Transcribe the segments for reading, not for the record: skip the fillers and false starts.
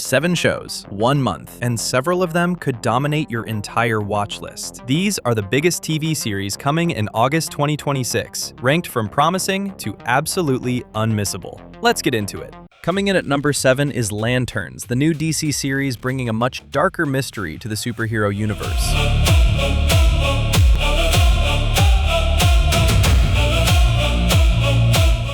7 shows, 1 month, and several of them could dominate your entire watch list. These are the biggest TV series coming in August 2026, ranked from promising to absolutely unmissable. Let's get into it. Coming in at number 7 is Lanterns, the new DC series bringing a much darker mystery to the superhero universe.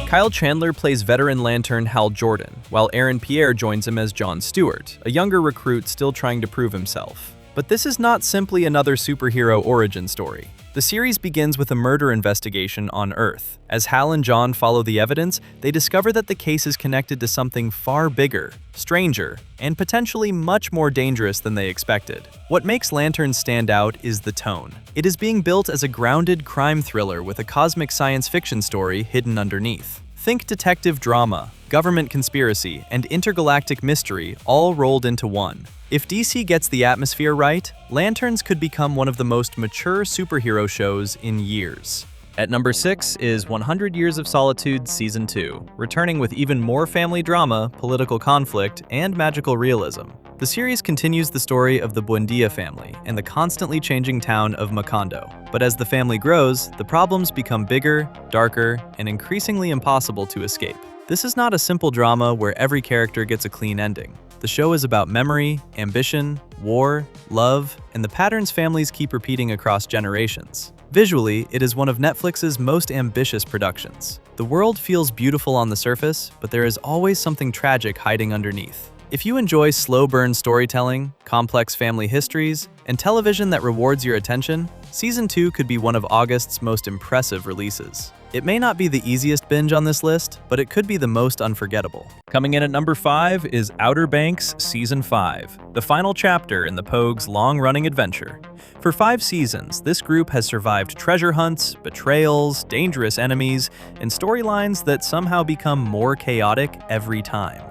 Kyle Chandler plays veteran Lantern Hal Jordan, while Pierre joins him as John Stewart, a younger recruit still trying to prove himself. But this is not simply another superhero origin story. The series begins with a murder investigation on Earth. As Hal and John follow the evidence, they discover that the case is connected to something far bigger, stranger, and potentially much more dangerous than they expected. What makes Lanterns stand out is the tone. It is being built as a grounded crime thriller with a cosmic science fiction story hidden underneath. Think detective drama, government conspiracy, and intergalactic mystery all rolled into one. If DC gets the atmosphere right, Lanterns could become one of the most mature superhero shows in years. At number 6 is 100 Years of Solitude Season 2, returning with even more family drama, political conflict, and magical realism. The series continues the story of the Buendia family and the constantly changing town of Macondo. But as the family grows, the problems become bigger, darker, and increasingly impossible to escape. This is not a simple drama where every character gets a clean ending. The show is about memory, ambition, war, love, and the patterns families keep repeating across generations. Visually, it is one of Netflix's most ambitious productions. The world feels beautiful on the surface, but there is always something tragic hiding underneath. If you enjoy slow-burn storytelling, complex family histories, and television that rewards your attention, Season 2 could be one of August's most impressive releases. It may not be the easiest binge on this list, but it could be the most unforgettable. Coming in at number 5 is Outer Banks Season 5, the final chapter in the Pogues' long-running adventure. For 5 seasons, this group has survived treasure hunts, betrayals, dangerous enemies, and storylines that somehow become more chaotic every time.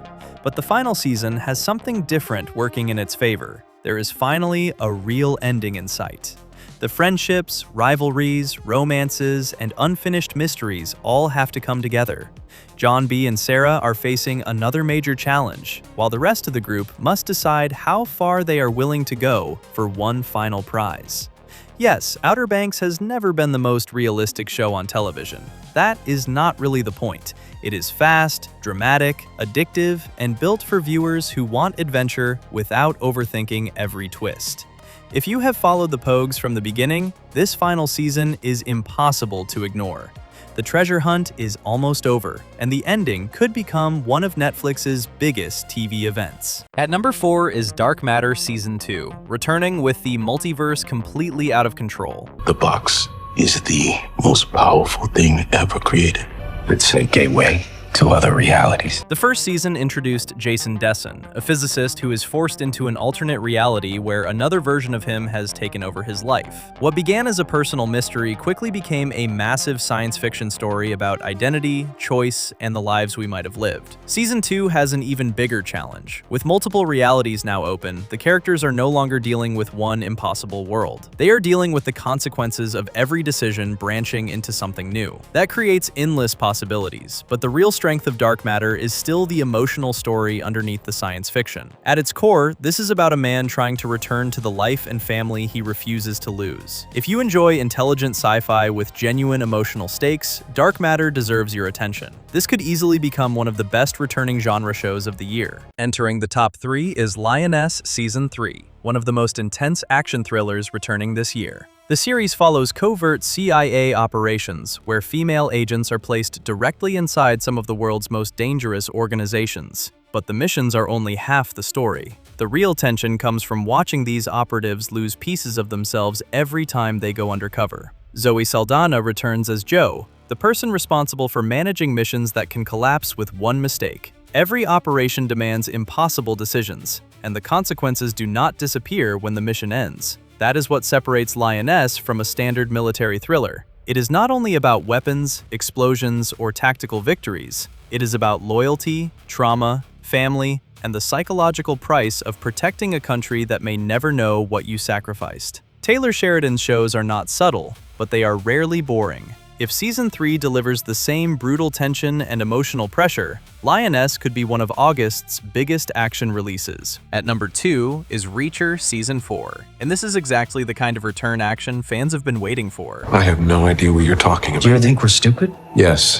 But the final season has something different working in its favor. There is finally a real ending in sight. The friendships, rivalries, romances, and unfinished mysteries all have to come together. John B. and Sarah are facing another major challenge, while the rest of the group must decide how far they are willing to go for one final prize. Yes, Outer Banks has never been the most realistic show on television. That is not really the point. It is fast, dramatic, addictive, and built for viewers who want adventure without overthinking every twist. If you have followed the Pogues from the beginning, this final season is impossible to ignore. The treasure hunt is almost over, and the ending could become one of Netflix's biggest TV events. At number 4 is Dark Matter Season 2, returning with the multiverse completely out of control. The box is the most powerful thing ever created. It's a gateway to other realities. The first season introduced Jason Dessen, a physicist who is forced into an alternate reality where another version of him has taken over his life. What began as a personal mystery quickly became a massive science fiction story about identity, choice, and the lives we might have lived. Season 2 has an even bigger challenge. With multiple realities now open, the characters are no longer dealing with one impossible world. They are dealing with the consequences of every decision branching into something new. That creates endless possibilities, but the real strength of Dark Matter is still the emotional story underneath the science fiction. At its core, this is about a man trying to return to the life and family he refuses to lose. If you enjoy intelligent sci-fi with genuine emotional stakes, Dark Matter deserves your attention. This could easily become one of the best returning genre shows of the year. Entering the top 3 is Lioness Season 3, one of the most intense action thrillers returning this year. The series follows covert CIA operations, where female agents are placed directly inside some of the world's most dangerous organizations. But the missions are only half the story. The real tension comes from watching these operatives lose pieces of themselves every time they go undercover. Zoe Saldana returns as Jo, the person responsible for managing missions that can collapse with one mistake. Every operation demands impossible decisions, and the consequences do not disappear when the mission ends. That is what separates Lioness from a standard military thriller. It is not only about weapons, explosions, or tactical victories. It is about loyalty, trauma, family, and the psychological price of protecting a country that may never know what you sacrificed. Taylor Sheridan's shows are not subtle, but they are rarely boring. If Season 3 delivers the same brutal tension and emotional pressure, Lioness could be one of August's biggest action releases. At number 2 is Reacher Season 4, and this is exactly the kind of return action fans have been waiting for. I have no idea what you're talking about. Do you think we're stupid? Yes.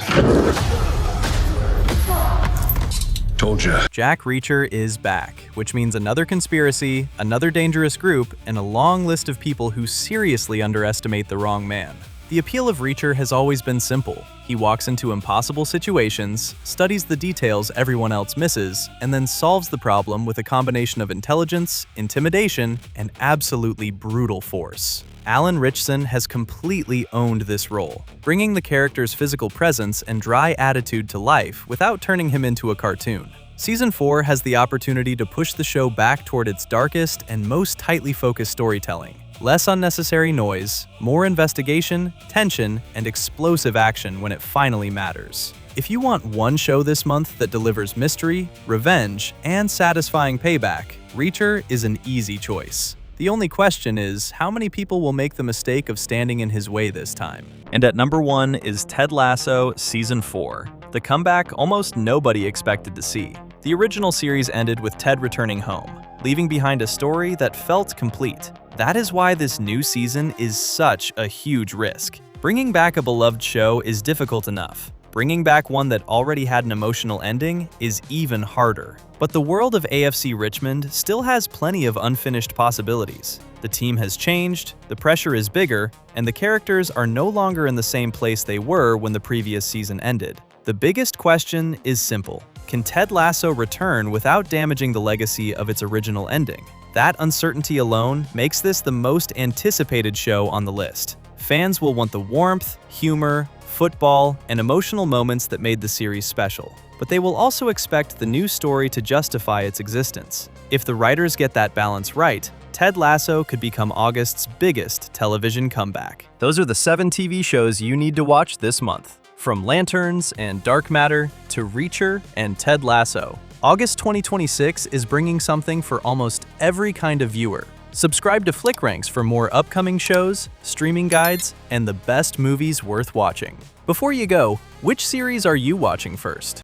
Told you. Jack Reacher is back, which means another conspiracy, another dangerous group, and a long list of people who seriously underestimate the wrong man. The appeal of Reacher has always been simple. He walks into impossible situations, studies the details everyone else misses, and then solves the problem with a combination of intelligence, intimidation, and absolutely brutal force. Alan Ritchson has completely owned this role, bringing the character's physical presence and dry attitude to life without turning him into a cartoon. Season 4 has the opportunity to push the show back toward its darkest and most tightly focused storytelling. Less unnecessary noise, more investigation, tension, and explosive action when it finally matters. If you want one show this month that delivers mystery, revenge, and satisfying payback, Reacher is an easy choice. The only question is, how many people will make the mistake of standing in his way this time? And at number 1 is Ted Lasso Season 4, the comeback almost nobody expected to see. The original series ended with Ted returning home, leaving behind a story that felt complete. That is why this new season is such a huge risk. Bringing back a beloved show is difficult enough. Bringing back one that already had an emotional ending is even harder. But the world of AFC Richmond still has plenty of unfinished possibilities. The team has changed, the pressure is bigger, and the characters are no longer in the same place they were when the previous season ended. The biggest question is simple. Can Ted Lasso return without damaging the legacy of its original ending? That uncertainty alone makes this the most anticipated show on the list. Fans will want the warmth, humor, football, and emotional moments that made the series special. But they will also expect the new story to justify its existence. If the writers get that balance right, Ted Lasso could become August's biggest television comeback. Those are the 7 TV shows you need to watch this month. From Lanterns and Dark Matter to Reacher and Ted Lasso, August 2026 is bringing something for almost every kind of viewer. Subscribe to Flick Ranks for more upcoming shows, streaming guides, and the best movies worth watching. Before you go, which series are you watching first?